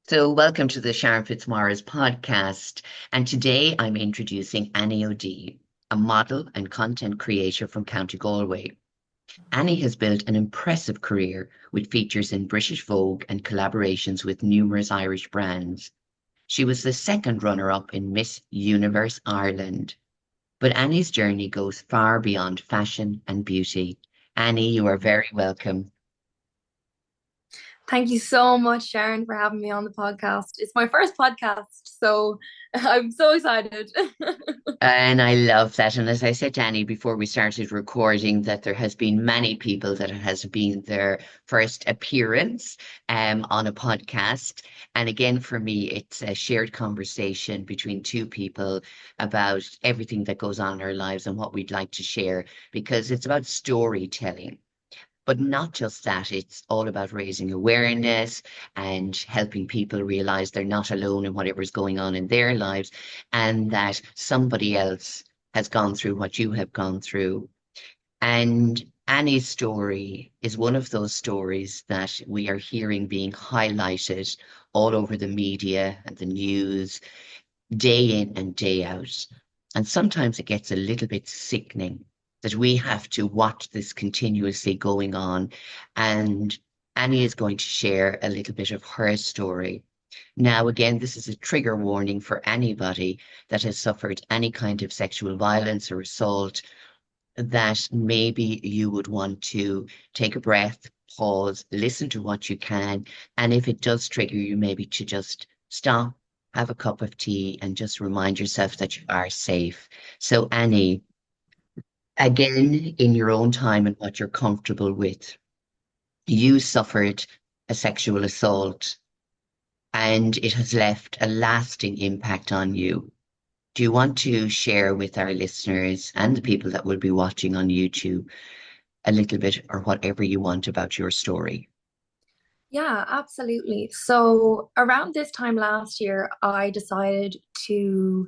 So, welcome to the Sharon Fitzmaurice podcast. And today I'm introducing Annie O'D, a model and content creator from County Galway. Annie has built an impressive career with features in British Vogue and collaborations with numerous Irish brands. She was the second runner up in Miss Universe Ireland. But Annie's journey goes far beyond fashion and beauty. Annie, you are very welcome. Thank you so much, Sharon, for having me on the podcast. It's my first podcast, so I'm so excited. And I love that. And as I said to Annie before we started recording, that there has been many people that it has been their first appearance on a podcast. And again, for me, it's a shared conversation between two people about everything that goes on in our lives and what we'd like to share, because it's about storytelling. But not just that, it's all about raising awareness and helping people realize they're not alone in whatever's going on in their lives and that somebody else has gone through what you have gone through. And Annie's story is one of those stories that we are hearing being highlighted all over the media and the news, day in and day out. And sometimes it gets a little bit sickening that we have to watch this continuously going on. And Annie is going to share a little bit of her story. Now, again, this is a trigger warning for anybody that has suffered any kind of sexual violence or assault, that maybe you would want to take a breath, pause, listen to what you can. And if it does trigger you, maybe to just stop, have a cup of tea, and just remind yourself that you are safe. So, Annie, again, in your own time and what you're comfortable with, you suffered a sexual assault and it has left a lasting impact on you. Do you want to share with our listeners and the people that will be watching on YouTube a little bit or whatever you want about your story? Yeah, absolutely. So around this time last year, I decided to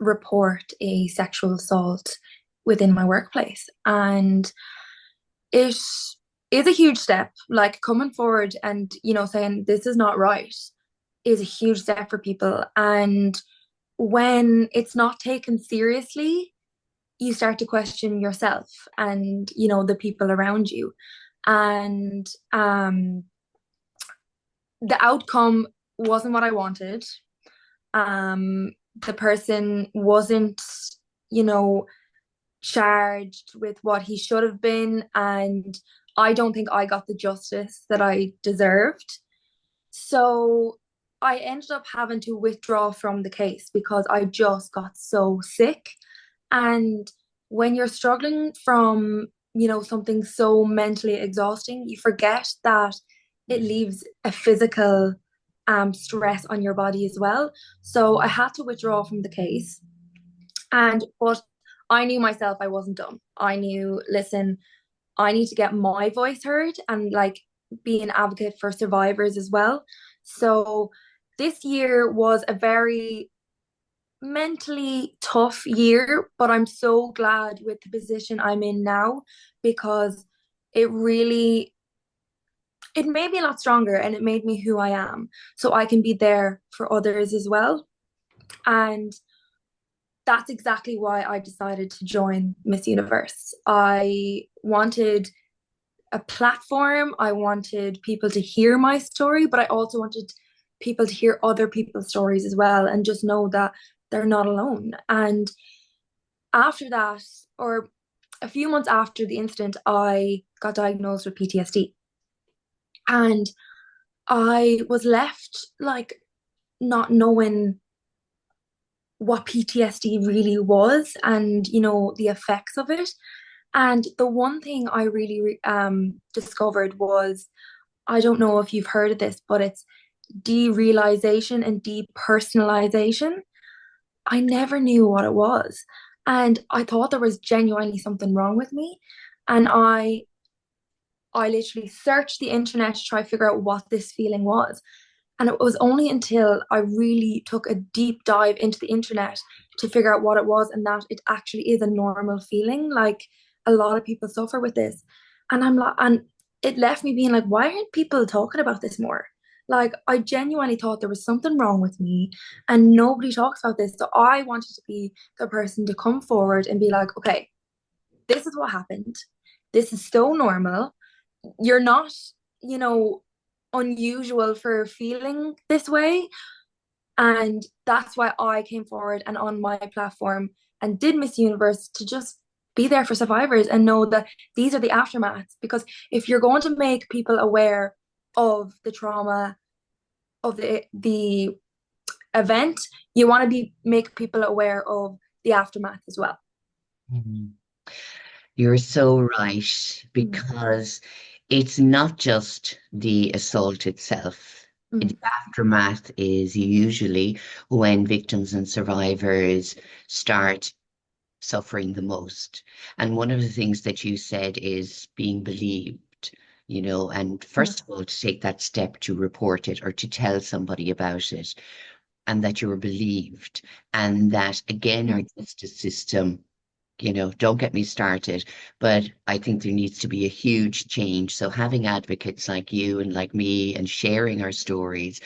report a sexual assault within my workplace. And it is a huge step. Like coming forward and, saying this is not right is a huge step for people. And when it's not taken seriously, you start to question yourself and, the people around you. And the outcome wasn't what I wanted. The person wasn't, you know, charged with what he should have been. And I don't think I got the justice that I deserved. So I ended up having to withdraw from the case because I just got so sick. And when you're struggling from, something so mentally exhausting, you forget that it leaves a physical stress on your body as well. So I had to withdraw from the case. But I knew myself I wasn't done. I knew, listen, I need to get my voice heard and like be an advocate for survivors as well. So this year was a very mentally tough year, but I'm so glad with the position I'm in now because it really it made me a lot stronger and it made me who I am. So I can be there for others as well. And that's exactly why I decided to join Miss Universe. I wanted a platform. I wanted people to hear my story, but I also wanted people to hear other people's stories as well and just know that they're not alone. And after that, or a few months after the incident, I got diagnosed with PTSD. And I was left like not knowing what PTSD really was and, the effects of it. And the one thing I really discovered was, I don't know if you've heard of this, but it's derealization and depersonalization. I never knew what it was. And I thought there was genuinely something wrong with me. And I literally searched the internet to try to figure out what this feeling was. And it was only until I really took a deep dive into the internet to figure out what it was and that it actually is a normal feeling. Like a lot of people suffer with this. And I'm like, and it left me being like, why aren't people talking about this more? Like, I genuinely thought there was something wrong with me, and nobody talks about this. So I wanted to be the person to come forward and be like, okay, this is what happened. This is so normal. You're not, you know, unusual for feeling this way. And that's why I came forward and on my platform and did Miss Universe, to just be there for survivors and know that these are the aftermaths. Because if you're going to make people aware of the trauma of the event, you want to be make people aware of the aftermath as well. Mhm. You're so right, Mm, because it's not just the assault itself. The mm, aftermath is usually when victims and survivors start suffering the most. And one of the things that you said is being believed, and mm, first of all, to take that step to report it or to tell somebody about it, and that you were believed, and that again, our mm. justice system, don't get me started, but I think there needs to be a huge change. So having advocates like you and like me and sharing our stories,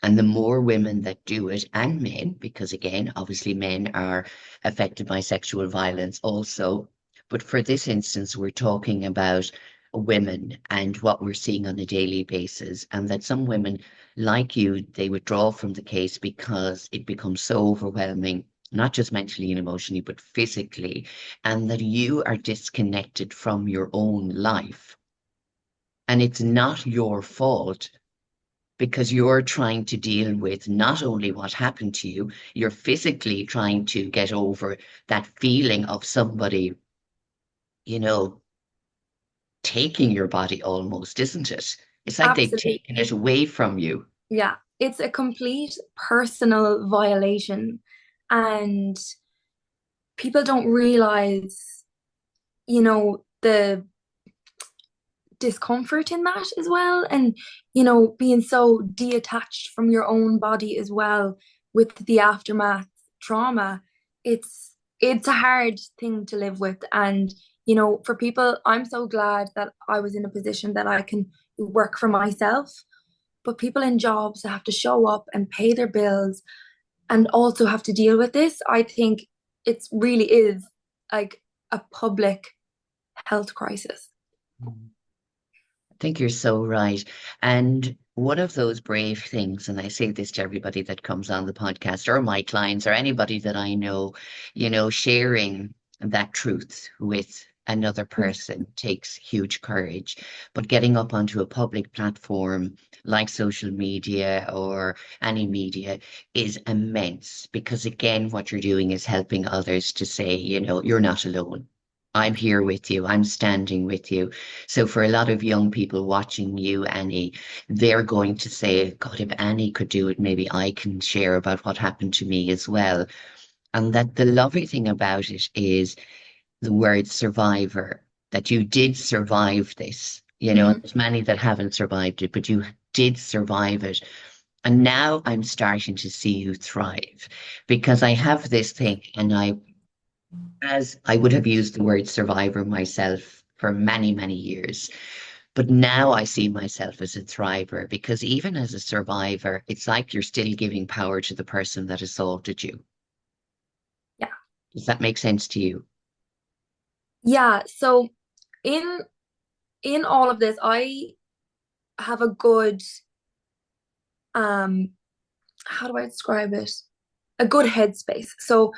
and the more women that do it, and men, because again, obviously men are affected by sexual violence also. But for this instance, we're talking about women and what we're seeing on a daily basis, and that some women, like you, they withdraw from the case because it becomes so overwhelming, not just mentally and emotionally, but physically, and that you are disconnected from your own life. And it's not your fault, because you're trying to deal with not only what happened to you, you're physically trying to get over that feeling of somebody, you know, taking your body almost, isn't it? It's like they've taken it Absolutely. away from you. Yeah. It's a complete personal violation. And people don't realize, the discomfort in that as well. And, being so detached from your own body as well with the aftermath trauma. It's a hard thing to live with. And, for people, I'm so glad that I was in a position that I can work for myself. But people in jobs that have to show up and pay their bills and also have to deal with this, I think it really is like a public health crisis. I think you're so right. And one of those brave things, and I say this to everybody that comes on the podcast or my clients or anybody that I know, sharing that truth with another Mm. person takes huge courage. But getting up onto a public platform like social media or any media is immense, because again, what you're doing is helping others to say, you're not alone. I'm here with you. I'm standing with you. So for a lot of young people watching you, Annie, they're going to say, God, if Annie could do it, maybe I can share about what happened to me as well. And that the lovely thing about it is the word survivor, that you did survive this. Mhm. There's many that haven't survived it, but you did survive it. And now I'm starting to see you thrive, because I have this thing, and as I would have used the word survivor myself for many, many years. But now I see myself as a thriver, because even as a survivor, it's like you're still giving power to the person that assaulted you. Yeah. Does that make sense to you? Yeah. So in in all of this, I have a good um how do I describe it? A good headspace. So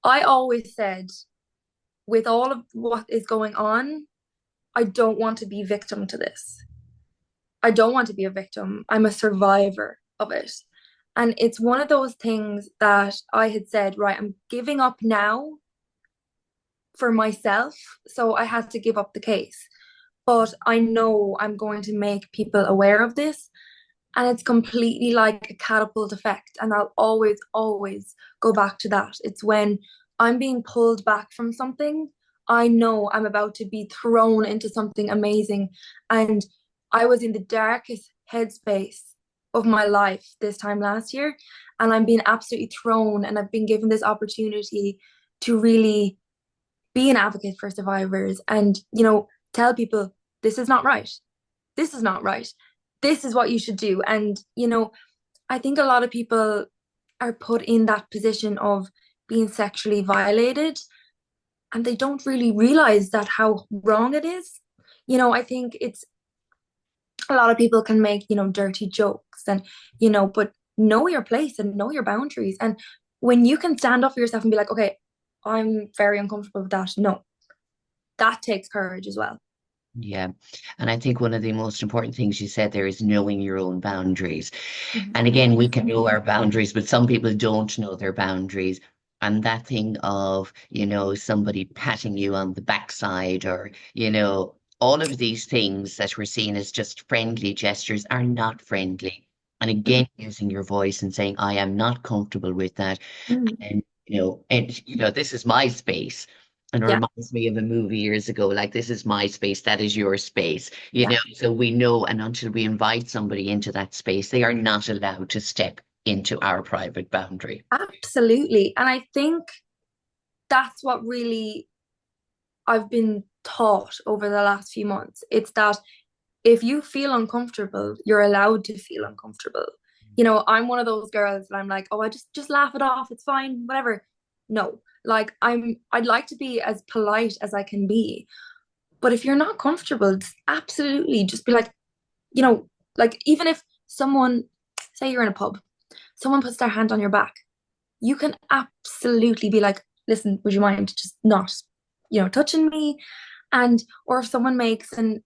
I always said, with all of what is going on, I don't want to be victim to this. I don't want to be a victim. I'm a survivor of it. And it's one of those things that I had said, right, I'm giving up now for myself. So I had to give up the case. But I know I'm going to make people aware of this. And it's completely like a catapult effect. And I'll always, always go back to that. It's when I'm being pulled back from something, I know I'm about to be thrown into something amazing. And I was in the darkest headspace of my life this time last year. And I'm being absolutely thrown. And I've been given this opportunity to really be an advocate for survivors and, tell people this is not right. This is not right. this is what you should do. And, I think a lot of people are put in that position of being sexually violated and they don't really realize that how wrong it is. I think it's a lot of people can make, dirty jokes and, but know your place and know your boundaries. And when you can stand up for yourself and be like, okay, I'm very uncomfortable with that. No, that takes courage as well. Yeah. And I think one of the most important things you said there is knowing your own boundaries. Mhm. And again, we can know our boundaries, but some people don't know their boundaries. And that thing of, somebody patting you on the backside or, all of these things that we're seeing as just friendly gestures are not friendly. And again, using your voice and saying, I am not comfortable with that. Mhm. This is my space. And it Yeah, reminds me of a movie years ago, like this is my space, that is your space, yeah, so we know, and until we invite somebody into that space, they are not allowed to step into our private boundary. absolutely. And I think that's what really I've been taught over the last few months. It's that if you feel uncomfortable, you're allowed to feel uncomfortable. I'm one of those girls that I'm like, oh, I just laugh it off. It's fine, whatever. No, like I'd like to be as polite as I can be. But if you're not comfortable, absolutely just be like, you know, like even if someone, say you're in a pub, someone puts their hand on your back, you can absolutely be like, listen, would you mind just not, touching me? And or if someone makes an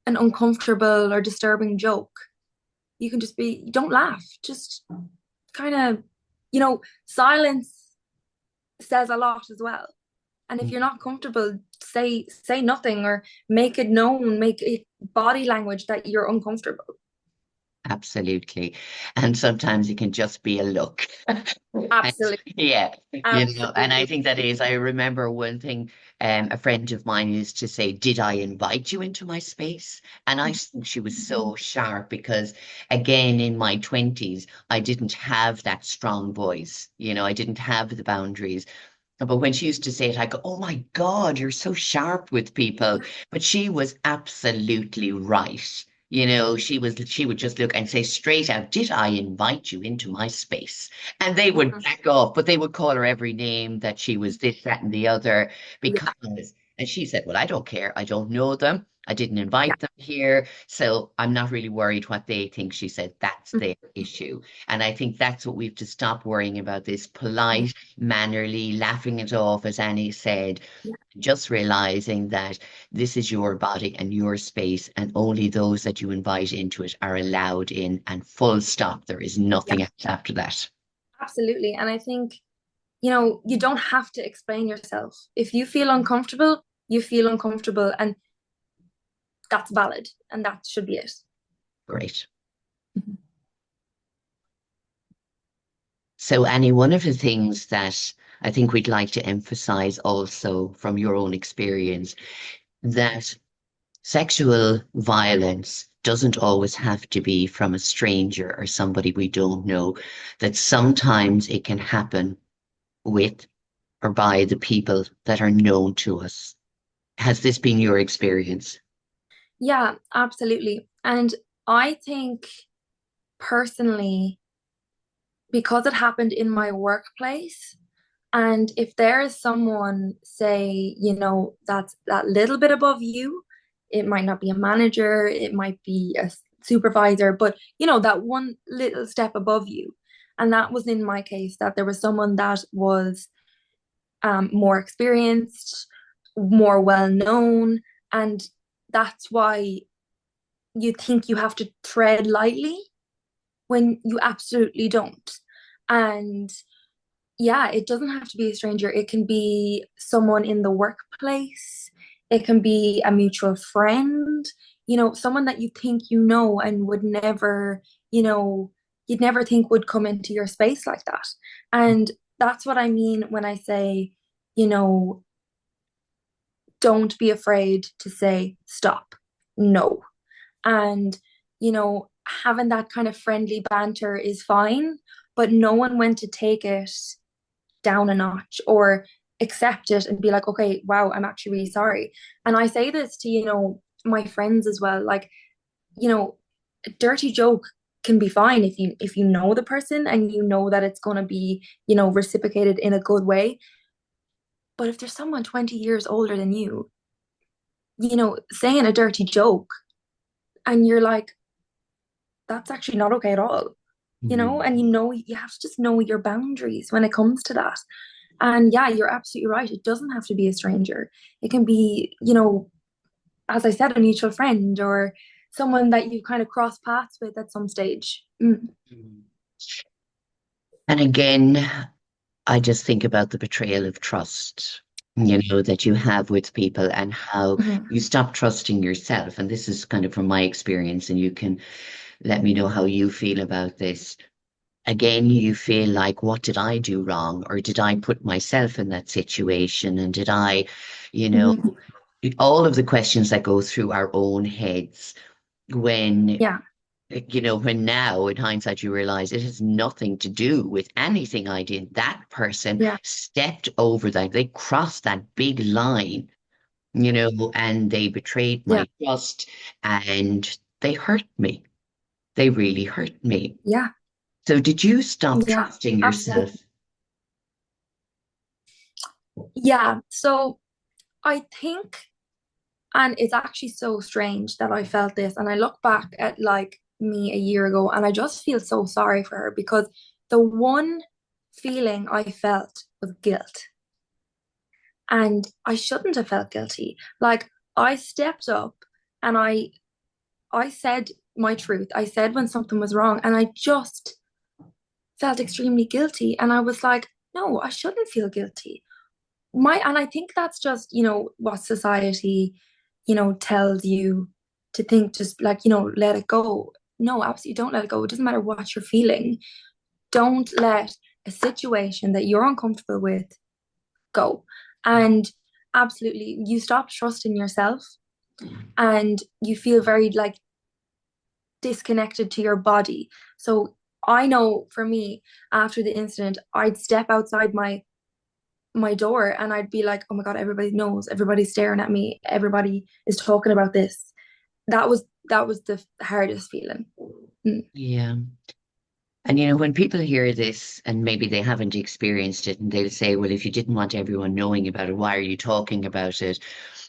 uncomfortable or disturbing joke, you can just be, don't laugh, just kind of, silence says a lot as well. And if you're not comfortable, say nothing or make it known, make it body language that you're uncomfortable. Absolutely. And sometimes it can just be a look. And Absolutely, yeah, and I absolutely. think that is, I remember one thing a friend of mine used to say, did I invite you into my space? And I think she was so sharp because, again, in my 20s, I didn't have that strong voice. I didn't have the boundaries. But when she used to say it, I go, oh my God, you're so sharp with people. But she was absolutely right. She would just look and say straight out, did I invite you into my space? And they would Mhm. back off, but they would call her every name that she was this, that, and the other Yeah, and she said, well, I don't care. I don't know them. I didn't yeah, invite them here. So I'm not really worried what they think. She said, that's mhm, their issue. And I think that's what we've to stop worrying about, this mhm, polite, mannerly, laughing it off, as Annie said, yeah, just realizing that this is your body and your space, and only those that you invite into it are allowed in, and full stop. There is yeah, nothing else after that. absolutely. And I think, you don't have to explain yourself. If you feel uncomfortable, you feel uncomfortable, and that's valid, and that should be it. Great. Mhm. So, Annie, one of the things that I think we'd like to emphasize also from your own experience, that sexual violence doesn't always have to be from a stranger or somebody we don't know, that sometimes it can happen with or by the people that are known to us. Has this been your experience? Yeah, absolutely. And I think personally, because it happened in my workplace, and if there is someone, say, that's that little bit above you, it might not be a manager, it might be a supervisor, but that one little step above you. And that was in my case, that there was someone that was more experienced, more well known, and that's why you think you have to tread lightly when you absolutely don't. And yeah, it doesn't have to be a stranger. It can be someone in the workplace. It can be a mutual friend, someone that you think and would never, you'd never think would come into your space like that. And that's what I mean when I say, you know, don't be afraid to say stop. No. And, having that kind of friendly banter is fine, but no one went to take it down a notch or accept it and be like, okay, wow, I'm actually really sorry. And I say this to, my friends as well. Like, you know, a dirty joke can be fine if you know the person and you know that it's going to be, reciprocated in a good way. But if there's someone 20 years older than you, saying a dirty joke and you're like, that's actually not okay at all, Mm. and you have to just know your boundaries when it comes to that. And yeah, you're absolutely right. It doesn't have to be a stranger. It can be, as I said, a mutual friend or someone that you kind of cross paths with at some stage. Mm. And again, I just think about the betrayal of trust, that you have with people and how Mhm. you stop trusting yourself. And this is kind of from my experience, and you can let me know how you feel about this. Again, you feel like, what did I do wrong? Or did I put myself in that situation? And did I, you know, Mhm. all of the questions that go through our own heads when Yeah, when now in hindsight you realize it has nothing to do with anything I did. That person yeah, stepped over that, they crossed that big line, and they betrayed yeah, my trust and they hurt me. They really hurt me. yeah, So did you stop yeah, trusting yourself? absolutely. Yeah. So I think, and it's actually so strange that I felt this, and I look back at like me a year ago, and I just feel so sorry for her because the one feeling I felt was guilt. And I shouldn't have felt guilty. Like I stepped up and I said my truth. I said when something was wrong and I just felt extremely guilty. And I was like, no, I shouldn't feel guilty. And I think that's just, what society, tells you to think, just like, let it go. No, absolutely don't let it go. It doesn't matter what you're feeling. Don't let a situation that you're uncomfortable with go. And absolutely, you stop trusting yourself and you feel very like disconnected to your body. So I know for me, after the incident, I'd step outside my door and I'd be like, oh my God, everybody knows, everybody's staring at me, everybody is talking about this. That was the hardest feeling. Mm. Yeah. And when people hear this and maybe they haven't experienced it, and they'll say, well, if you didn't want everyone knowing about it, why are you talking about it?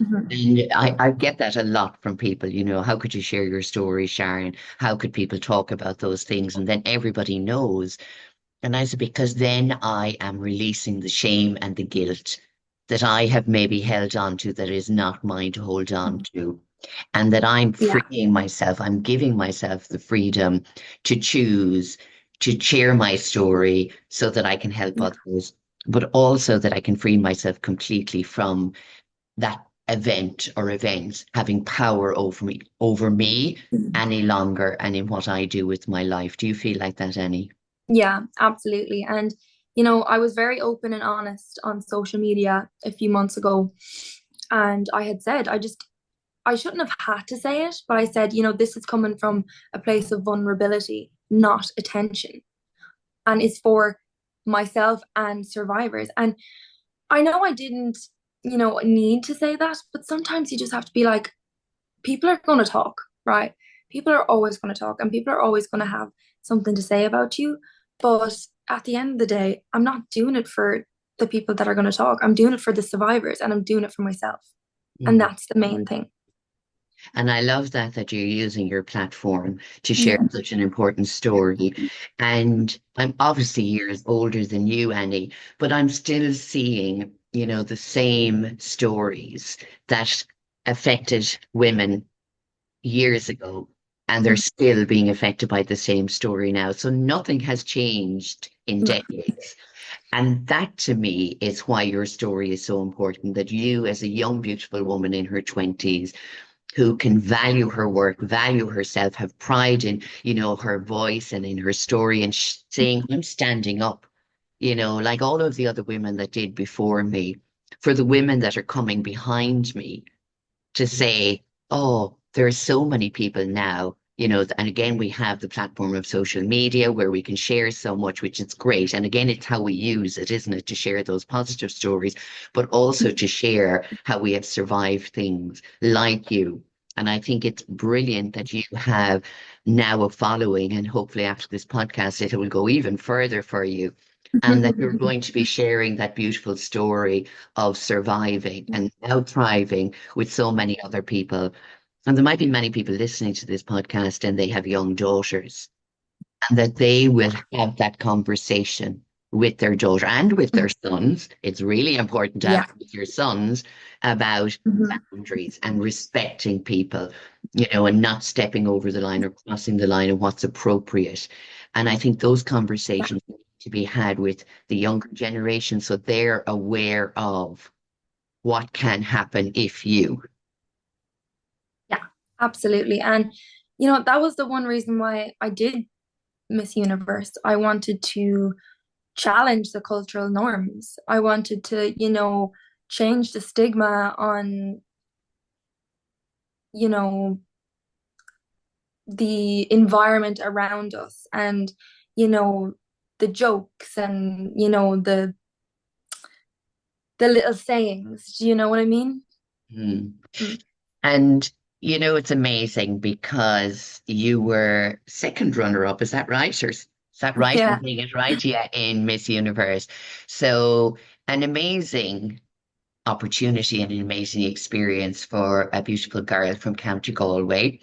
Mhm. And I get that a lot from people, how could you share your story, Sharon? How could people talk about those things? And then everybody knows. And I said, because then I am releasing the shame and the guilt that I have maybe held on to that is not mine to hold on to. And that I'm Yeah. freeing myself, I'm giving myself the freedom to choose to share my story so that I can help Yeah. others, but also that I can free myself completely from that event or events having power over me Mhm. any longer and in what I do with my life. Do you feel like that, Annie? Yeah, absolutely. And, I was very open and honest on social media a few months ago. And I had said, I shouldn't have had to say it, but I said, this is coming from a place of vulnerability, not attention. And it's for myself and survivors. And I know I didn't, need to say that, but sometimes you just have to be like, people are going to talk, right? People are always going to talk and people are always going to have something to say about you. But at the end of the day, I'm not doing it for the people that are going to talk. I'm doing it for the survivors and I'm doing it for myself. And Mm. that's the main thing. And I love that you're using your platform to share Yeah. such an important story. And I'm obviously years older than you, Annie, but I'm still seeing, the same stories that affected women years ago, and they're Mm. still being affected by the same story now. So nothing has changed in Yeah. decades. And that to me is why your story is so important, that you, as a young, beautiful woman in her 20s, who can value her work, value herself, have pride in, her voice and in her story, and saying, I'm standing up, like all of the other women that did before me, for the women that are coming behind me to say, oh, there are so many people now, and again, we have the platform of social media where we can share so much, which is great. And again, it's how we use it, isn't it, to share those positive stories, but also to share how we have survived things like you. And I think it's brilliant that you have now a following, and hopefully after this podcast, it will go even further for you. And that you're going to be sharing that beautiful story of surviving and now thriving with so many other people. And there might be many people listening to this podcast and they have young daughters, and that they will have that conversation with their daughter and with their sons. It's really important to have Yeah. it with your sons about Mhm. boundaries and respecting people, and not stepping over the line or crossing the line of what's appropriate. And I think those Yeah. conversations need to be had with the younger generation so they're aware of what can happen if you. Yeah, absolutely. And that was the one reason why I did Miss Universe. I wanted to challenge the cultural norms. I wanted to, change the stigma on, you know, the environment around us and, you know, the jokes and, the little sayings. Do you know what I mean? Hmm. Mm. And it's amazing because you were second runner-up, is that right? Or is that right? I'm Yeah. getting it right? Yeah, in Miss Universe. So an amazing opportunity and an amazing experience for a beautiful girl from County Galway.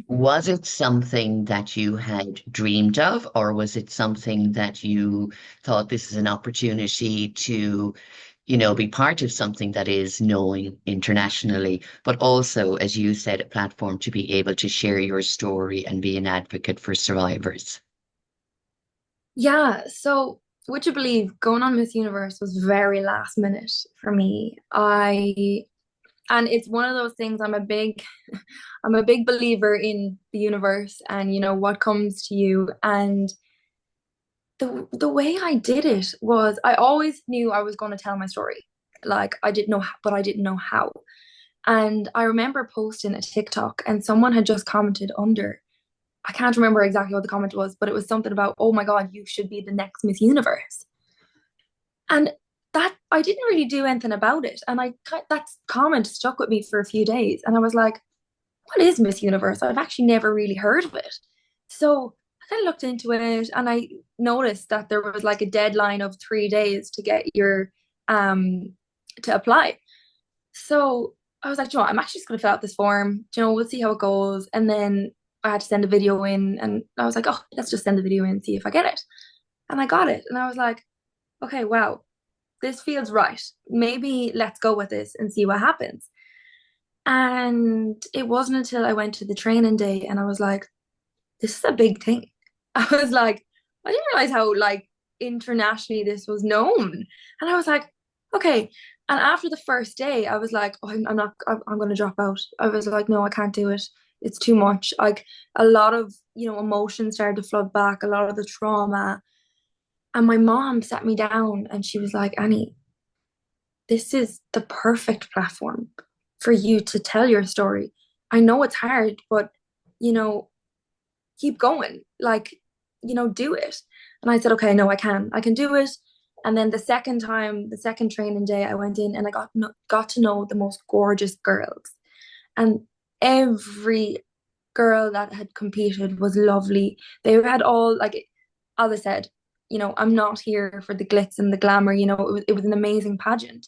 Was it something that you had dreamed of, or was it something that you thought this is an opportunity to, be part of something that is known internationally, but also, as you said, a platform to be able to share your story and be an advocate for survivors? Yeah, so would you believe going on Miss Universe was very last minute for me. And it's one of those things I'm a big believer in the universe and what comes to you. And the way I did it was I always knew I was going to tell my story. Like I didn't know, but I didn't know how. And I remember posting a TikTok and someone had just commented under. I can't remember exactly what the comment was, but it was something about, oh my God, you should be the next Miss Universe. And that I didn't really do anything about it. And that comment stuck with me for a few days. And I was like, what is Miss Universe? I've actually never really heard of it. So I kind of looked into it and I noticed that there was like a deadline of 3 days to get your to apply. So I was like, I'm actually just gonna fill out this form. We'll see how it goes. And then I had to send a video in and I was like, oh, let's just send the video in and see if I get it. And I got it. And I was like, okay, wow, this feels right. Maybe let's go with this and see what happens. And it wasn't until I went to the training day and I was like, this is a big thing. I was like, I didn't realize how like internationally this was known. And I was like, okay. And after the first day, I was like, oh, I'm not, I'm going to drop out. I was like, no, I can't do it. It's too much. Like a lot of, emotions started to flood back, a lot of the trauma. And my mom sat me down and she was like, Annie, this is the perfect platform for you to tell your story. I know it's hard, but you know, keep going. Like, do it. And I said, okay, no, I can do it. And then the second training day, I went in and I got to know the most gorgeous girls. And every girl that had competed was lovely. They had all like, as I said, I'm not here for the glitz and the glamour. It was an amazing pageant.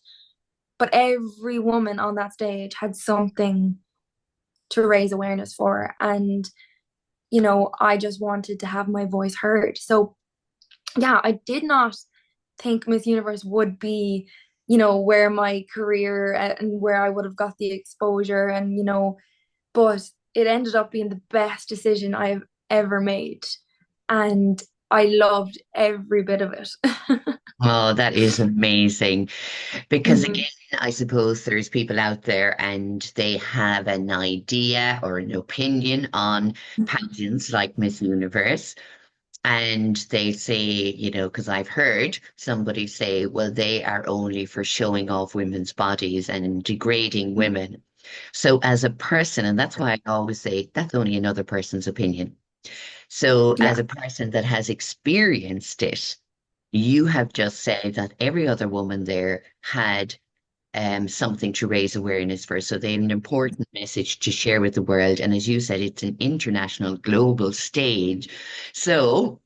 But every woman on that stage had something to raise awareness for. And, I just wanted to have my voice heard. So, yeah, I did not think Miss Universe would be, where my career and where I would have got the exposure and, but it ended up being the best decision I've ever made. And I loved every bit of it. Oh, that is amazing. Because Mhm. again, I suppose there's people out there and they have an idea or an opinion on pageants like Miss Universe. And they say, because I've heard somebody say, well, they are only for showing off women's bodies and degrading women. So as a person, and that's why I always say that's only another person's opinion. So as Yeah. a person that has experienced it, you have just said that every other woman there had something to raise awareness for. So they have an important message to share with the world. And as you said, it's an international, global stage. So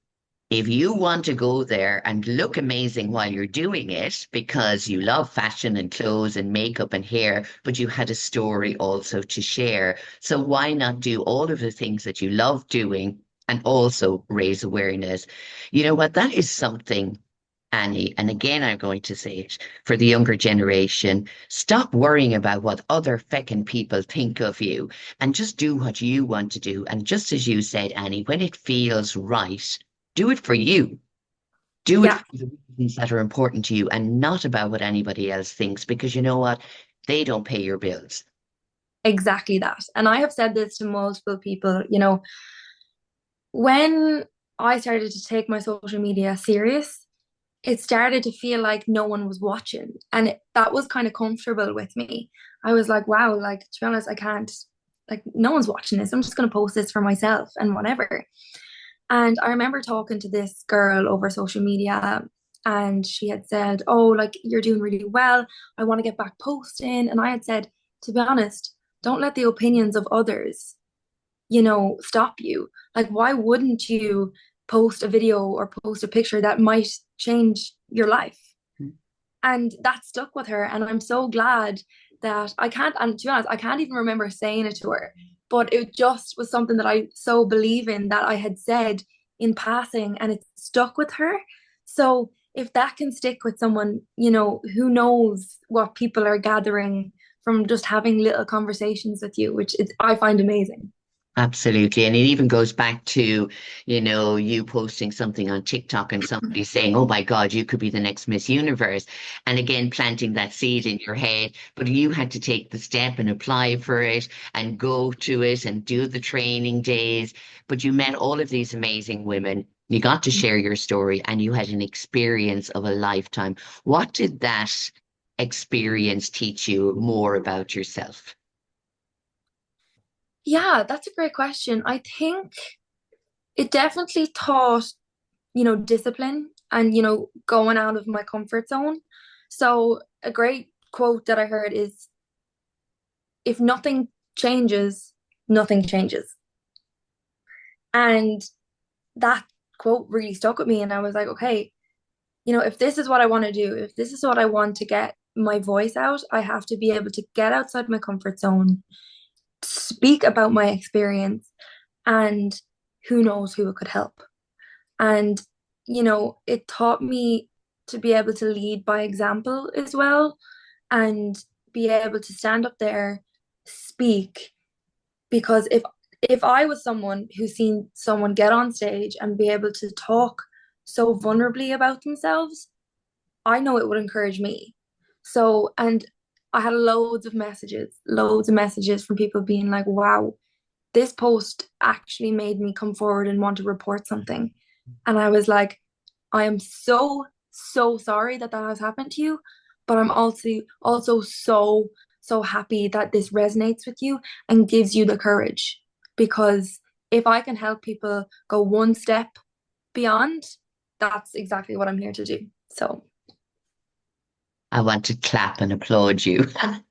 if you want to go there and look amazing while you're doing it because you love fashion and clothes and makeup and hair, but you had a story also to share. So why not do all of the things that you love doing and also raise awareness? You know what? That is something, Annie, and again, I'm going to say it for the younger generation. Stop worrying about what other feckin' people think of you and just do what you want to do. And just as you said, Annie, when it feels right, do it for you. Do it Yeah, for the reasons that are important to you and not about what anybody else thinks, because you know what? They don't pay your bills. exactly that. And I have said this to multiple people, you know, when I started to take my social media serious, it started to feel like no one was watching. And that was kind of comfortable with me. I was like, wow, like, to be honest, I can't, like, no one's watching this. I'm just going to post this for myself and whatever. And I remember talking to this girl over social media, and she had said, oh, like, you're doing really well. I want to get back posting. And I had said, to be honest, don't let the opinions of others, you know, stop you. Like, why wouldn't you post a video or post a picture that might change your life? And that stuck with her. And I'm so glad that I can't, and to be honest, I can't even remember saying it to her, but it just was something that I so believe in that I had said in passing and it stuck with her. So if that can stick with someone, you know, who knows what people are gathering from just having little conversations with you, which is, I find amazing. Absolutely. And it even goes back to, you posting something on TikTok and somebody saying, oh my God, you could be the next Miss Universe. And again, planting that seed in your head. But you had to take the step and apply for it and go to it and do the training days. But you met all of these amazing women. You got to share your story and you had an experience of a lifetime. What did that experience teach you more about yourself? Yeah, that's a great question. I think it definitely taught, you know, discipline and, you know, going out of my comfort zone. So a great quote that I heard is, if nothing changes, nothing changes. And that quote really stuck with me. And I was like, okay, you know, if this is what I want to do, if this is what I want to get my voice out, I have to be able to get outside my comfort zone, speak about my experience, and who knows who it could help. And, you know, it taught me to be able to lead by example as well and be able to stand up there, speak. Because if I was someone who's seen someone get on stage and be able to talk so vulnerably about themselves, I know it would encourage me. So, and I had loads of messages from people being like, wow, this post actually made me come forward and want to report something. And I was like, I am so, so sorry that that has happened to you, but I'm also so, so happy that this resonates with you and gives you the courage. Because if I can help people go one step beyond, that's exactly what I'm here to do. So I want to clap and applaud you. I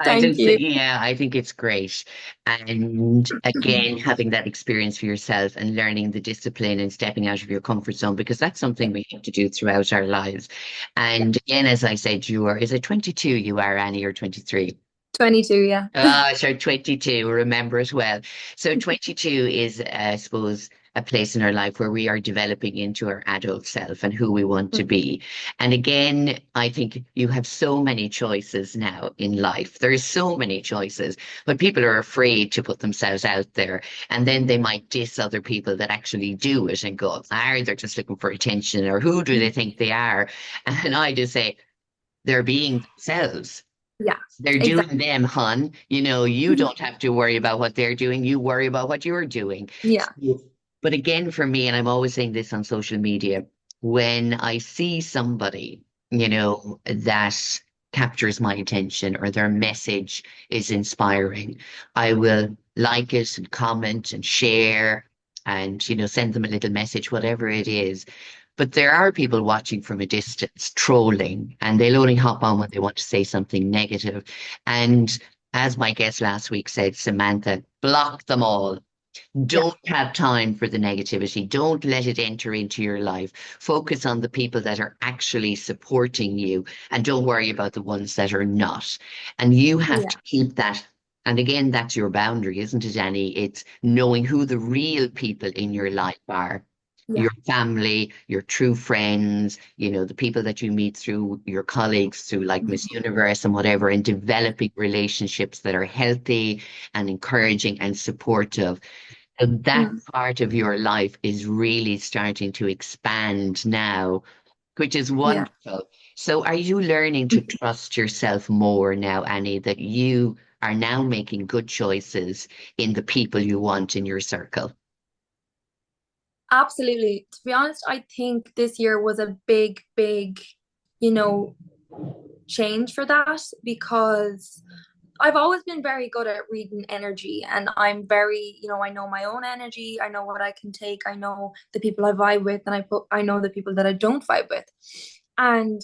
thank just, you. yeah, I think it's great. And again, having that experience for yourself and learning the discipline and stepping out of your comfort zone, because that's something we have to do throughout our lives. Yeah. And again, as I said, is it 22 you are, Annie, or 23? 22, yeah. Ah, so 22, remember as well. So 22 is, I suppose, a place in our life where we are developing into our adult self and who we want to be. And again, I think you have so many choices now in life. There's so many choices, but people are afraid to put themselves out there. And then they might diss other people that actually do it and go, ah, they're just looking for attention, or who do they think they are? And I just say, they're being themselves. Yeah, They're doing exactly. them, hun. You don't have to worry about what they're doing. You worry about what you're doing. Yeah. But again, for me, and I'm always saying this on social media, when I see somebody, that captures my attention or their message is inspiring, I will like it and comment and share and, send them a little message, whatever it is. But there are people watching from a distance, trolling, and they'll only hop on when they want to say something negative. And as my guest last week said, Samantha, block them all. Yeah, Don't have time for the negativity. Don't let it enter into your life. Focus on the people that are actually supporting you and don't worry about the ones that are not. And you have to yeah, keep that. And again, that's your boundary, isn't it, Annie? It's knowing who the real people in your life are. yeah. Your family, your true friends, the people that you meet through your colleagues, through like Miss Mhm. Universe and whatever, and developing relationships that are healthy and encouraging and supportive. And that Mm. part of your life is really starting to expand now, which is Yeah. wonderful. So, are you learning to trust yourself more now, Annie, that you are now making good choices in the people you want in your circle? Absolutely. To be honest, I think this year was a big, big, you know, change for that because I've always been very good at reading energy and I'm very, I know my own energy, I know what I can take, I know the people I vibe with and I know the people that I don't vibe with. And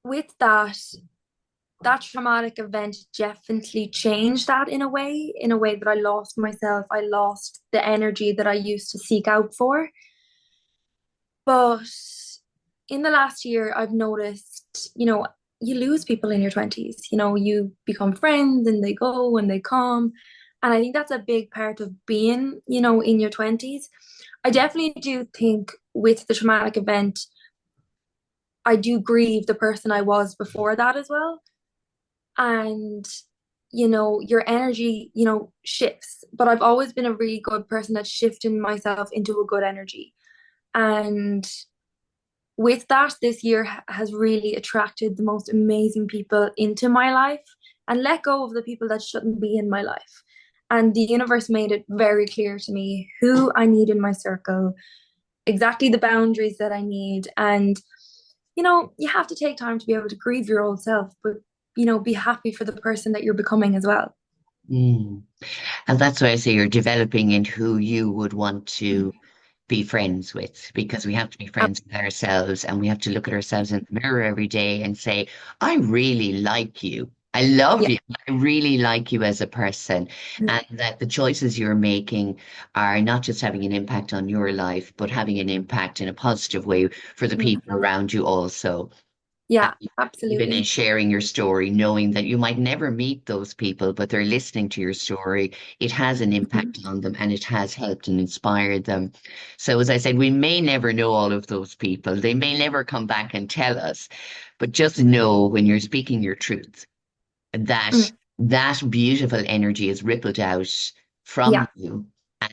with that traumatic event definitely changed that in a way that I lost myself. I lost the energy that I used to seek out for. But in the last year, I've noticed, you lose people in your 20s. You become friends and they go and they come. And I think that's a big part of being, in your 20s. I definitely do think with the traumatic event, I do grieve the person I was before that as well. And, your energy, shifts. But I've always been a really good person at shifting myself into a good energy. And with that, this year has really attracted the most amazing people into my life and let go of the people that shouldn't be in my life. And the universe made it very clear to me who I need in my circle, exactly the boundaries that I need. And, you have to take time to be able to grieve your old self, but, be happy for the person that you're becoming as well. Mm. And that's why I say you're developing in who you would want to be friends with, because we have to be friends with ourselves and we have to look at ourselves in the mirror every day and say, I really like you. I love Yeah. you. I really like you as a person. Yeah. And that the choices you're making are not just having an impact on your life, but having an impact in a positive way for the Yeah. people around you also. Yeah, Even in absolutely. sharing your story, knowing that you might never meet those people, but they're listening to your story, it has an impact Mhm. on them and it has helped and inspired them. So, as I said, we may never know all of those people. They may never come back and tell us, but just know when you're speaking your truth that Mm. that beautiful energy is rippled out from Yeah, you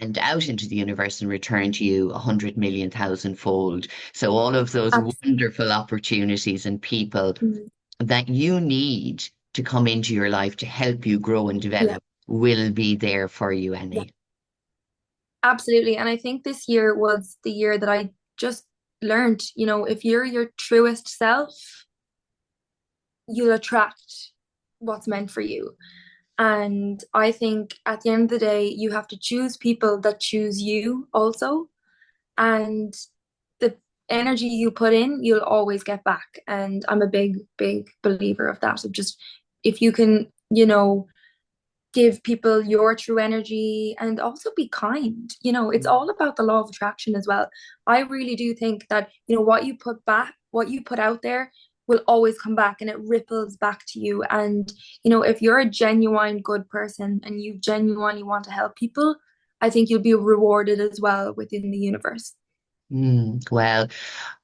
and out into the universe and returned to you 100 million thousand fold. So all of those absolutely. wonderful opportunities and people that you need to come into your life to help you grow and Yeah, develop will be there for you, yeah, Annie. absolutely. And I think this year was the year that I just learned, if you're your truest self, you'll attract what's meant for you. And I think at the end of the day, you have to choose people that choose you also. And the energy you put in, you'll always get back. And I'm a big, big believer of that. Of just if you can, give people your true energy and also be kind. It's all about the law of attraction as well. I really do think that, what you put back, what you put out there will always come back and it ripples back to you. And, if you're a genuine good person and you genuinely want to help people, I think you'll be rewarded as well within the universe. Well,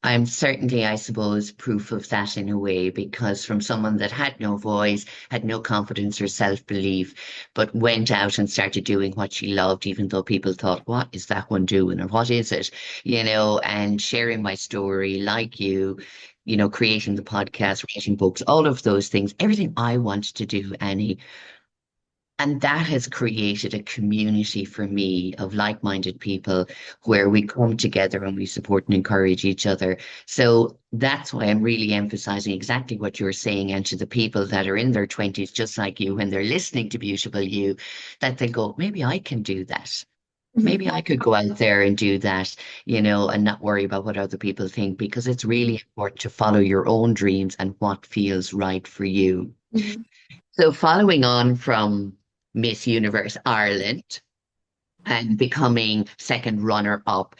I'm certainly, I suppose, proof of that in a way, because from someone that had no voice, had no confidence or self-belief, but went out and started doing what she loved, even though people thought, what is that one doing or what is it? And sharing my story like you, creating the podcast, writing books, all of those things, everything I wanted to do, Annie. And that has created a community for me of like-minded people where we come together and we support and encourage each other. So that's why I'm really emphasizing exactly what you're saying. And to the people that are in their 20s, just like you, when they're listening to Beautiful You, that they go, maybe I can do that. maybe Mhm. I could go out there and do that, and not worry about what other people think, because it's really important to follow your own dreams and what feels right for you. Mhm. So, following on from Miss Universe Ireland and becoming second runner up,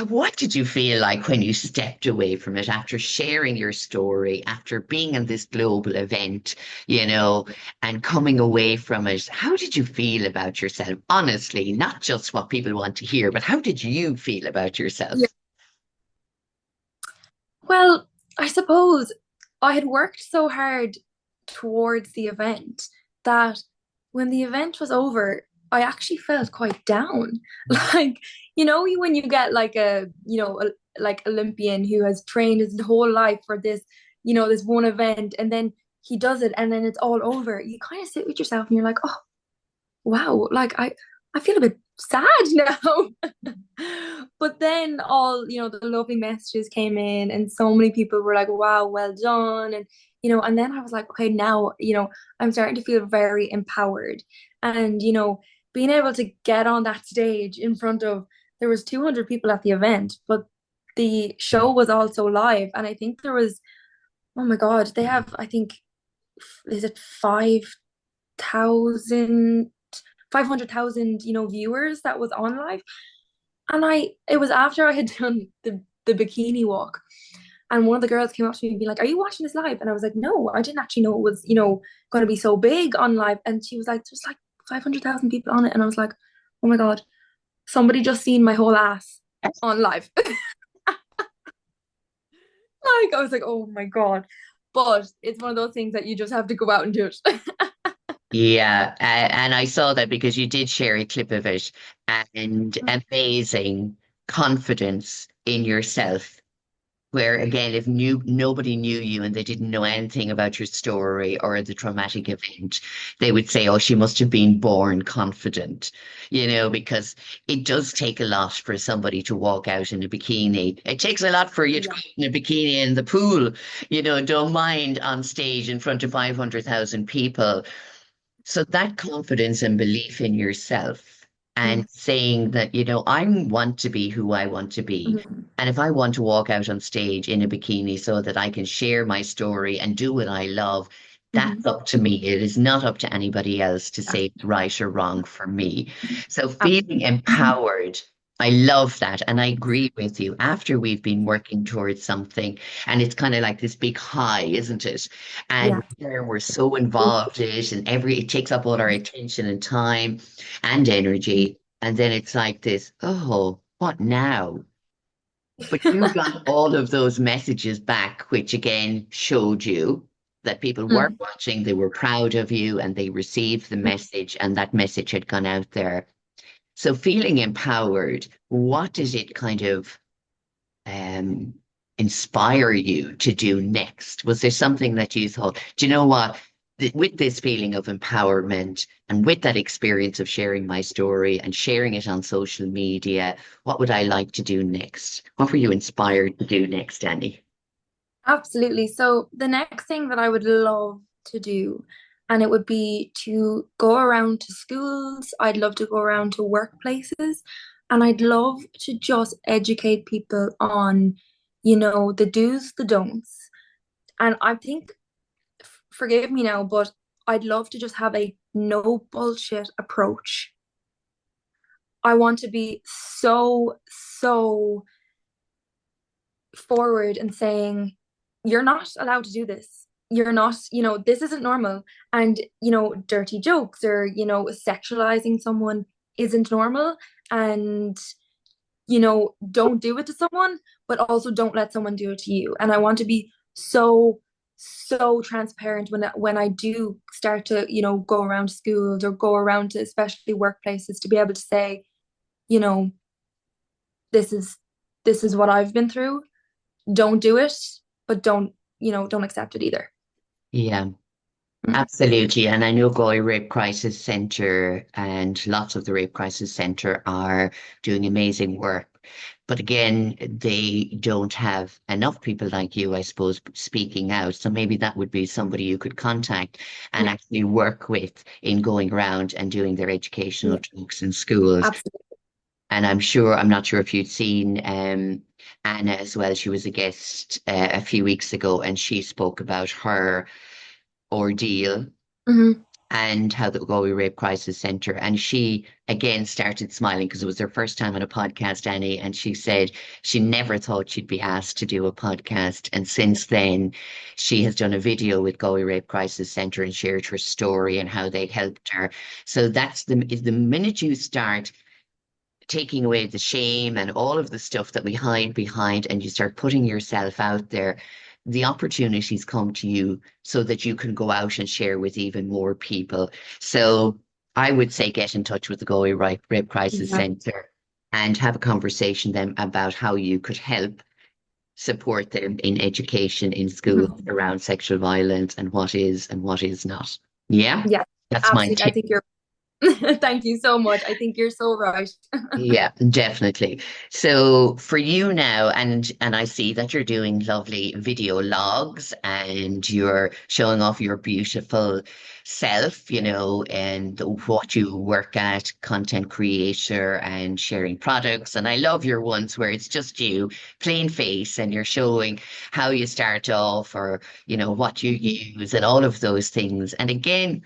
what did you feel like when you stepped away from it after sharing your story, after being in this global event, you know, and coming away from it? How did you feel about yourself? Honestly, not just what people want to hear, but how did you feel about Yeah. yourself? Well, I suppose I had worked so hard towards the event that when the event was over, I actually felt quite down. Like, when you get like like Olympian who has trained his whole life for this one event, and then he does it, and then it's all over. You kind of sit with yourself and you're like, oh, wow, like I feel a bit sad now. But then the lovely messages came in and so many people were like, wow, well done. And then I was like, okay, now, I'm starting to feel very empowered. And, being able to get on that stage in front of, there was 200 people at the event, but the show was also live. And I think there was, oh my God, they have, I think, is it 5,000 500,000, viewers that was on live. And it was after I had done the bikini walk. And one of the girls came up to me and be like, "Are you watching this live?" And I was like, "No, I didn't actually know it was, going to be so big on live." And she was like, "There's like 500,000 people on it." And I was like, "Oh my God, somebody just seen my whole ass on live." Like, I was like, "Oh my God." But it's one of those things that you just have to go out and do it. Yeah, and I saw that because you did share a clip of it, and amazing confidence in yourself. Where again, if nobody knew you and they didn't know anything about your story or the traumatic event, they would say, "Oh, she must have been born confident," because it does take a lot for somebody to walk out in a bikini. It takes a lot for you to go Yeah. out in a bikini in the pool, don't mind on stage in front of 500,000 people. So that confidence and belief in yourself and Mhm. saying that, I want to be who I want to be. Mhm. And if I want to walk out on stage in a bikini so that I can share my story and do what I love, that's Mhm. up to me. It is not up to anybody else to say it's right or wrong for me. So feeling Mhm. empowered, I love that. And I agree with you. After we've been working towards something, and it's kind of like this big high, isn't it? Yeah. And we're so involved in it, and it takes up all our attention and time and energy. And then it's like this, oh, what now? But you got all of those messages back, which again showed you that people were Mhm. watching, they were proud of you, and they received the message, and that message had gone out there. So feeling empowered, what does it kind of um, inspire you to do next? Was there something that you thought, do you know what? With this feeling of empowerment and with that experience of sharing my story and sharing it on social media, what would I like to do next? What were you inspired to do next, Annie? Absolutely. So the next thing that I would love to do, and it would be to go around to schools. I'd love to go around to workplaces, and I'd love to just educate people on, the do's, the don'ts. And I think, forgive me now, but I'd love to just have a no bullshit approach. I want to be so, so forward and saying, you're not allowed to do this. You're not, this isn't normal. And, dirty jokes or, sexualizing someone isn't normal. And, don't do it to someone, but also don't let someone do it to you. And I want to be so, so transparent when I do start to, go around schools or go around to especially workplaces to be able to say, you know, this is this is what I've been through. Don't do it, but don't accept it either. Yeah. Absolutely. And I know Galway Rape Crisis Centre and lots of the Rape Crisis Centre are doing amazing work. But again, they don't have enough people like you, I suppose, speaking out. So maybe that would be somebody you could contact and Yeah, actually work with in going around and doing their educational yeah, talks in schools. absolutely. And I'm not sure if you'd seen Anna as well. She was a guest a few weeks ago and she spoke about her ordeal Hmm. and how the Galway Rape Crisis Centre. And she again started smiling because it was her first time on a podcast, Annie. And she said she never thought she'd be asked to do a podcast. And since then, she has done a video with Galway Rape Crisis Centre and shared her story and how they helped her. So that's the minute you start taking away the shame and all of the stuff that we hide behind, and you start putting yourself out there, the opportunities come to you so that you can go out and share with even more people. So I would say get in touch with the Galway Rape Crisis Yeah. Centre and have a conversation then about how you could help support them in education in schools Mhm. around sexual violence and what is not. Yeah, Yeah, that's my absolutely. I tip. think you're, thank you so much. I think you're so right. Yeah, definitely. So for you now, and I see that you're doing lovely video logs and you're showing off your beautiful self, and what you work at, content creator and sharing products. And I love your ones where it's just you, plain face, and you're showing how you start off or, what you Mhm. use and all of those things. And again,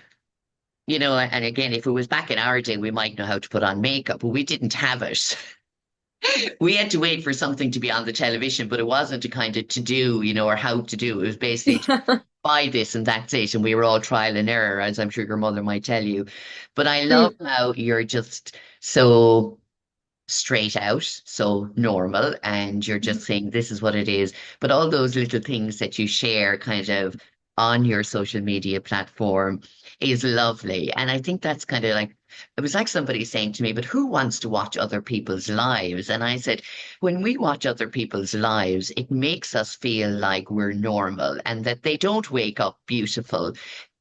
and again, if it was back in our day, we might know how to put on makeup, but we didn't have it. We had to wait for something to be on the television, but it wasn't a kind of to do, or how to do. It was basically to Yeah, buy this and that's it. And we were all trial and error, as I'm sure your mother might tell you. But I love true. how you're just so straight out, so normal, and you're just saying this is what it is. But all those little things that you share kind of on your social media platform is lovely. And I think that's kind of like, it was like somebody saying to me, but who wants to watch other people's lives? And I said, when we watch other people's lives, it makes us feel like we're normal and that they don't wake up beautiful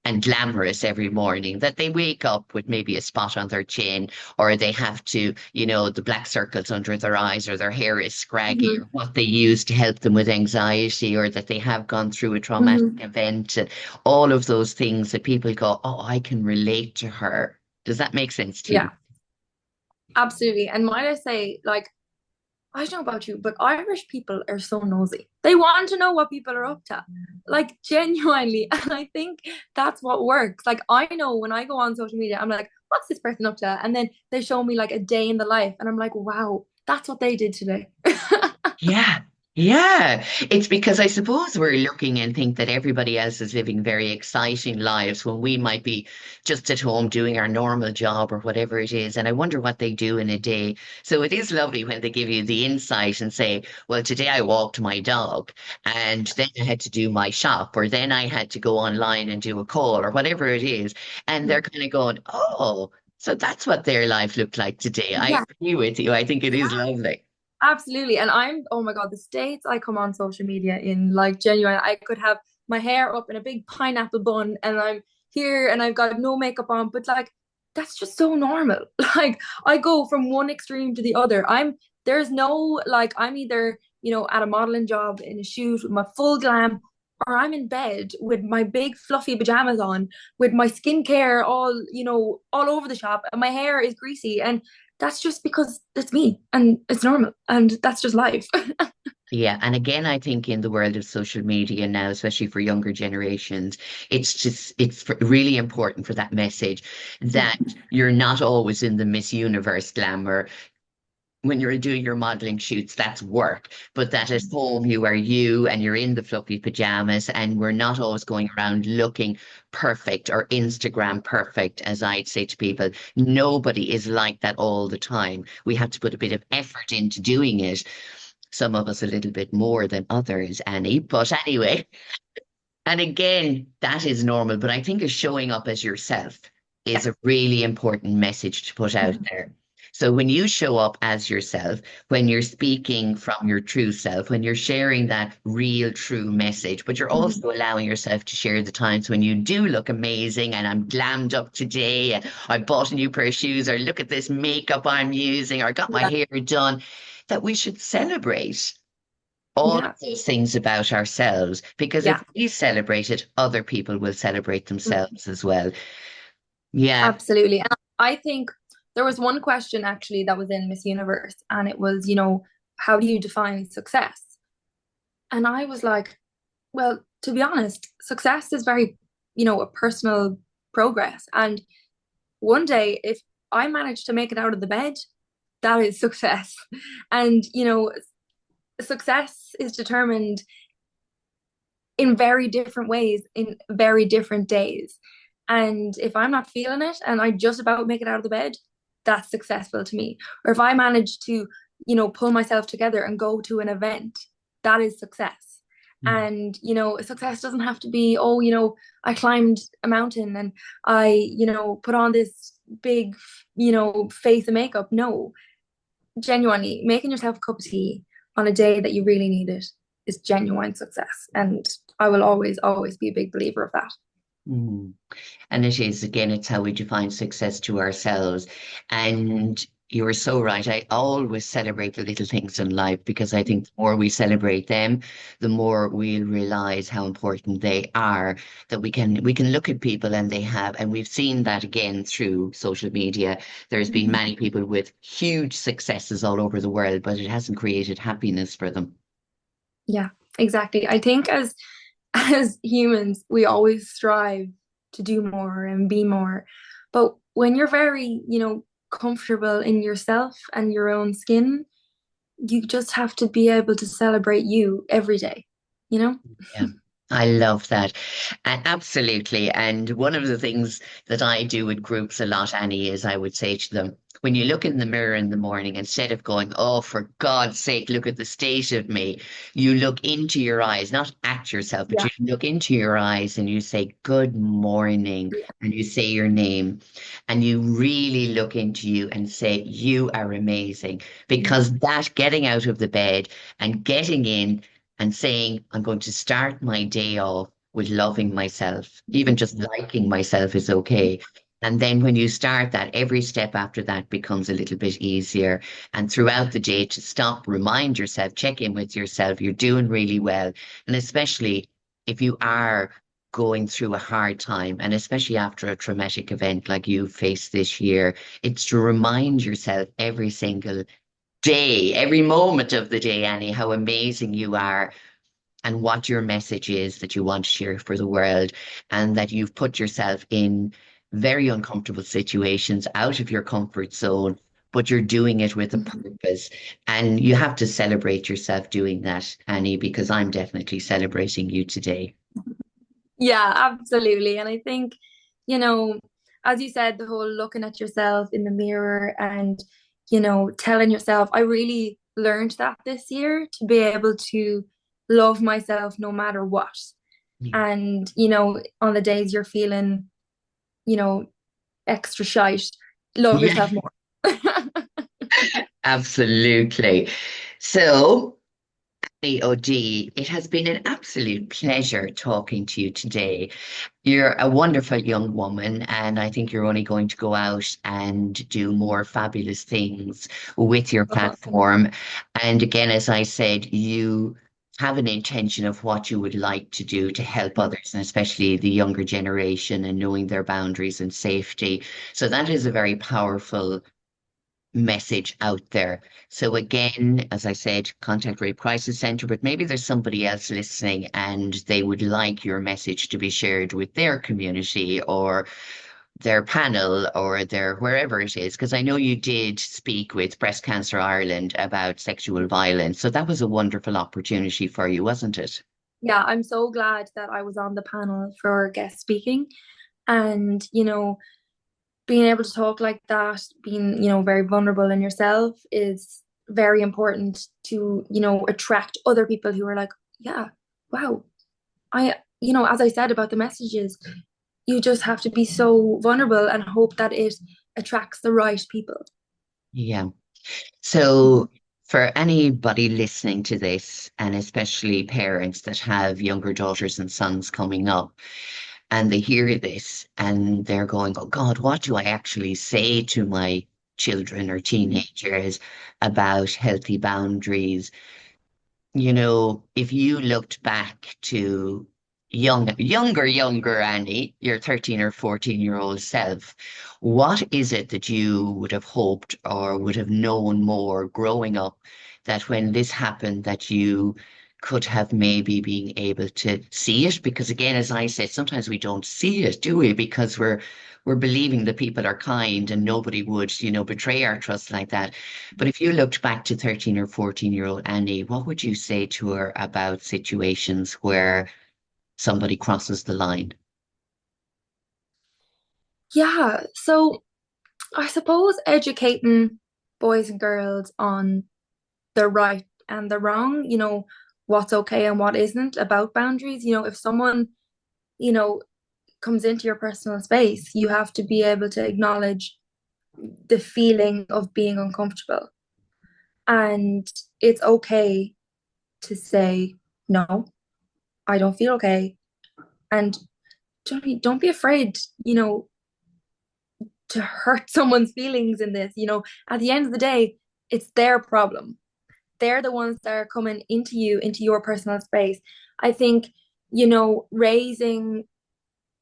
and glamorous every morning, that they wake up with maybe a spot on their chin or they have to, the black circles under their eyes or their hair is scraggy or Hmm. what they use to help them with anxiety or that they have gone through a traumatic Hmm. event and all of those things that people go, oh, I can relate to her. Does that make sense to you? Yeah, absolutely. And might I say, like, I don't know about you, but Irish people are so nosy. They want to know what people are up to, like genuinely. And I think that's what works. Like, I know when I go on social media, I'm like, what's this person up to? And then they show me like a day in the life, and I'm like, wow, that's what they did today. Yeah, yeah. It's because I suppose we're looking and think that everybody else is living very exciting lives when we might be just at home doing our normal job or whatever it is. And I wonder what they do in a day. So it is lovely when they give you the insight and say, well, today I walked my dog and then I had to do my shop or then I had to go online and do a call or whatever it is. And they're kind of going, oh, so that's what their life looked like today. I Yeah, agree with you. I think it is lovely. absolutely. And oh my God, the states I come on social media in, like genuine, I could have my hair up in a big pineapple bun and I'm here and I've got no makeup on, but like that's just so normal. Like I go from one extreme to the other. There's no like I'm either, at a modeling job in a shoot with my full glam, or I'm in bed with my big fluffy pajamas on, with my skincare all, all over the shop, and my hair is greasy. And that's just because it's me and it's normal and that's just life. Yeah, and again, I think in the world of social media now, especially for younger generations, really important for that message Yeah. that you're not always in the Miss Universe glamour. When you're doing your modeling shoots, that's work, but that at home you are you and you're in the fluffy pajamas, and we're not always going around looking perfect or Instagram perfect, as I'd say to people. Nobody is like that all the time. We have to put a bit of effort into doing it, some of us a little bit more than others, Annie. But anyway, and again, that is normal. But I think showing up as yourself Yeah. is a really important message to put out there. So when you show up as yourself, when you're speaking from your true self, when you're sharing that real, true message, but you're Mhm. also allowing yourself to share the times when you do look amazing and I'm glammed up today, and I bought a new pair of shoes, or look at this makeup I'm using, or got my Yeah, hair done, that we should celebrate all of yeah, those things about ourselves, because if yeah, we celebrate it, other people will celebrate Mhm. themselves as well. Yeah. Absolutely. And I think there was one question actually that was in Miss Universe, and it was, how do you define success? And I was like, well, to be honest, success is very, a personal progress. And one day, if I manage to make it out of the bed, that is success. And, success is determined in very different ways, in very different days. And if I'm not feeling it and I just about make it out of the bed, that's successful to me. Or if I manage to, pull myself together and go to an event, that is success. Mm. And, success doesn't have to be, oh, I climbed a mountain and I, put on this big, face of makeup. No, genuinely, making yourself a cup of tea on a day that you really need it is genuine success. And I will always, always be a big believer of that. Mm. And it is, again, it's how we define success to ourselves. And you were so right. I always celebrate the little things in life, because I think the more we celebrate them, the more we'll realize how important they are. That we can look at people and they have, and we've seen that again through social media. There's been Mhm. many people with huge successes all over the world, but it hasn't created happiness for them. Yeah, exactly. I think as humans, we always strive to do more and be more. But when you're very, comfortable in yourself and your own skin, you just have to be able to celebrate you every day, you know? Yeah, I love that. And absolutely. And one of the things that I do with groups a lot, Annie, is I would say to them, when you look in the mirror in the morning, instead of going, oh, for God's sake, look at the state of me, you look into your eyes, not at yourself, but Yeah. you look into your eyes and you say, good morning, and you say your name, and you really look into you and say, you are amazing. Yeah. Because that getting out of the bed and getting in and saying, I'm going to start my day off with loving myself. Even just liking myself is okay. And then when you start that, every step after that becomes a little bit easier. And throughout the day, to stop, remind yourself, check in with yourself, you're doing really well. And especially if you are going through a hard time, and especially after a traumatic event like you faced this year, it's to remind yourself every single day, every moment of the day, Annie, how amazing you are and what your message is that you want to share for the world, and that you've put yourself in very uncomfortable situations out of your comfort zone, but you're doing it with a Mhm. purpose. And you have to celebrate yourself doing that, Annie, because I'm definitely celebrating you today. Yeah, absolutely. And I think, you know, as you said, the whole looking at yourself in the mirror and, telling yourself, I really learned that this year to be able to love myself no matter what. Yeah. And, on the days you're feeling, you know, extra shite, love Yeah, yourself more. absolutely. So, OD, it has been an absolute pleasure talking to you today. You're a wonderful young woman, and I think you're only going to go out and do more fabulous things with your platform. And again, as I said, you have an intention of what you would like to do to help others, and especially the younger generation, and knowing their boundaries and safety. So that is a very powerful message out there. So again, as I said, contact Rape Crisis Centre, but maybe there's somebody else listening and they would like your message to be shared with their community or their panel or their wherever it is. Because I know you did speak with Breast Cancer Ireland about sexual violence. So that was a wonderful opportunity for you, wasn't it? Yeah, I'm so glad that I was on the panel for guest speaking. And, being able to talk like that, being, very vulnerable in yourself is very important to, attract other people who are like, yeah, wow. As I said about the messages, you just have to be so vulnerable and hope that it attracts the right people. Yeah. So, for anybody listening to this, and especially parents that have younger daughters and sons coming up, and they hear this and they're going, oh God, what do I actually say to my children or teenagers about healthy boundaries? If you looked back to younger Annie, your 13 or 14-year-old self, what is it that you would have hoped or would have known more growing up that when this happened, that you could have maybe been able to see it? Because again, as I said, sometimes we don't see it, do we? Because we're believing that people are kind and nobody would, betray our trust like that. But if you looked back to 13 or 14-year-old Annie, what would you say to her about situations where somebody crosses the line? Yeah, so I suppose educating boys and girls on the right and the wrong, what's okay and what isn't about boundaries. If someone, you know, comes into your personal space, you have to be able to acknowledge the feeling of being uncomfortable. And it's okay to say, no, I don't feel okay. And don't be afraid, to hurt someone's feelings in this. At the end of the day, it's their problem. They're the ones that are coming into you, into your personal space. I think, raising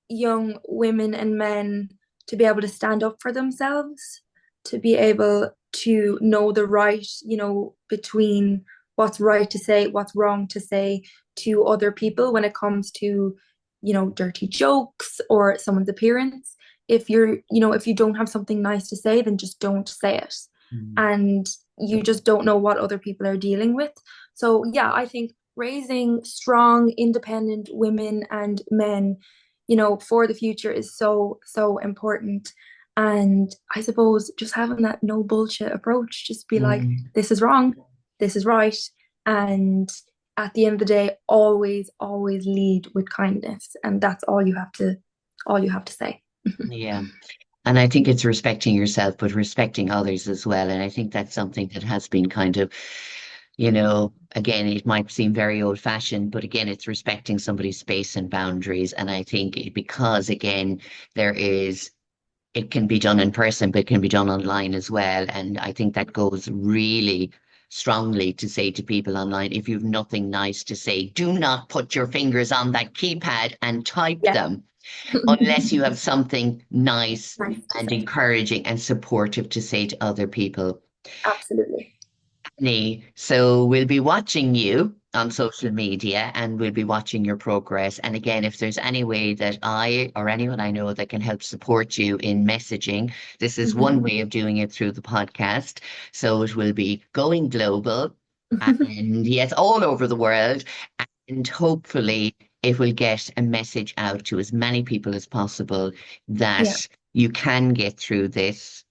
young women and men to be able to stand up for themselves, to be able to know the right, between what's right to say, what's wrong to say to other people when it comes to, dirty jokes or someone's appearance. If you don't have something nice to say, then just don't say it. Mm. And you just don't know what other people are dealing with. So, yeah, I think raising strong, independent women and men, for the future is so, so important. And I suppose just having that no bullshit approach, just be like, Mm. this is wrong, this is right. And at the end of the day, always, always lead with kindness. And that's all you have to say. Yeah. And I think it's respecting yourself, but respecting others as well. And I think that's something that has been kind of, again, it might seem very old-fashioned, but again, it's respecting somebody's space and boundaries. And I think because, again, there is it can be done in person, but it can be done online as well. And I think that goes really strongly to say to people online, if you've nothing nice to say, do not put your fingers on that keypad and type Yeah. them unless you have something nice Nice to and say. encouraging and supportive to say to other people. Absolutely. So we'll be watching you on social media and we'll be watching your progress. And again, if there's any way that I or anyone I know that can help support you in messaging, this is one way of doing it through the podcast. So it will be going global and yes, all over the world. And hopefully it will get a message out to as many people as possible Yeah. that you can get through this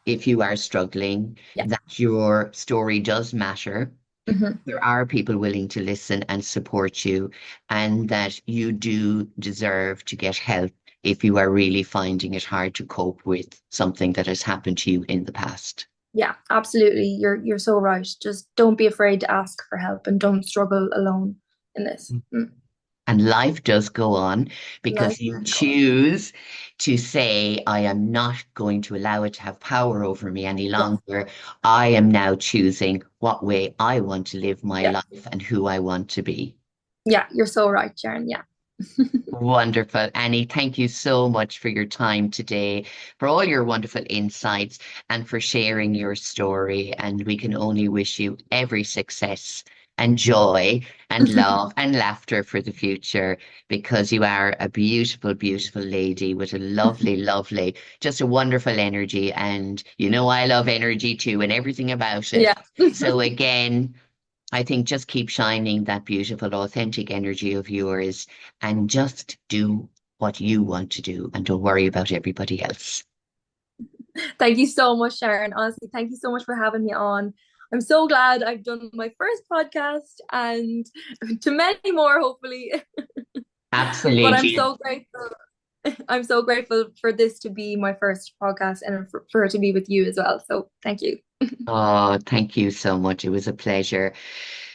if you are struggling, Yeah. that your story does matter. Mhm. There are people willing to listen and support you, and that you do deserve to get help if you are really finding it hard to cope with something that has happened to you in the past. Yeah, absolutely. You're so right. Just don't be afraid to ask for help and don't struggle alone in this. And life does go on Life because you is going. choose to say, I am not going to allow it to have power over me any Yes. longer. I am now choosing what way I want to live my Yeah. life and who I want to be. Yeah, you're so right, Sharon. Yeah. Wonderful. Annie, thank you so much for your time today, for all your wonderful insights, and for sharing your story. And we can only wish you every success and joy and love and laughter for the future because you are a beautiful, beautiful lady with a lovely, lovely, just a wonderful energy. And I love energy too and everything about it. Yeah. So, again, I think just keep shining that beautiful, authentic energy of yours and just do what you want to do and don't worry about everybody else. Thank you so much, Sharon. Honestly, thank you so much for having me on. I'm so glad I've done my first podcast and to many more, hopefully. But I'm Absolutely. so grateful. I'm so grateful for this to be my first podcast and for it to be with you as well. So thank you. Oh, thank you so much. It was a pleasure.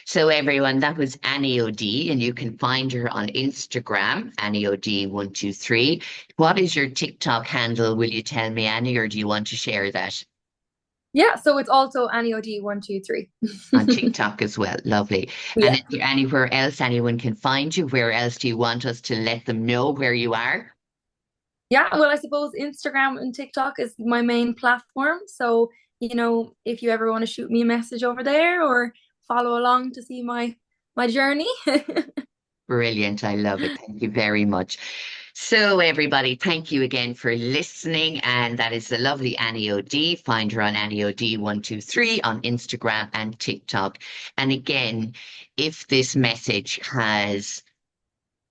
So everyone, that was Annie OD, and you can find her on Instagram, Annie OD123. What is your TikTok handle? Will you tell me, Annie, or do you want to share that Yeah, so it's also Annie OD123. on TikTok as well? Lovely. And Yeah. is there anywhere else anyone can find you? Where else do you want us to let them know where you are? Yeah, well, I suppose Instagram and TikTok is my main platform. So, if you ever want to shoot me a message over there or follow along to see my journey. Brilliant. I love it. Thank you very much. So, everybody, thank you again for listening. And that is the lovely Annie OD. Find her on Annie OD123 on Instagram and TikTok. And again, if this message has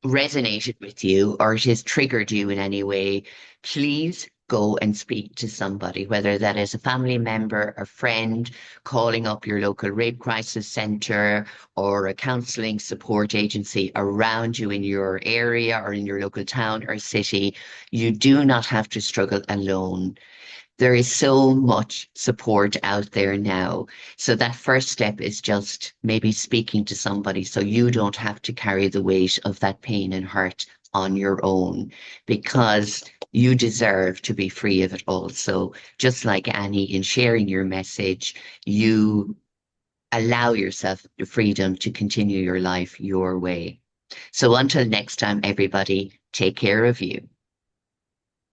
resonated with you or it has triggered you in any way, please go and speak to somebody, whether that is a family member, a friend, calling up your local rape crisis centre or a counselling support agency around you in your area or in your local town or city. You do not have to struggle alone. There is so much support out there now. So that first step is just maybe speaking to somebody so you don't have to carry the weight of that pain and hurt on your own because you deserve to be free of it all. So just like Annie, in sharing your message, you allow yourself the freedom to continue your life your way. So until next time, everybody, take care of you.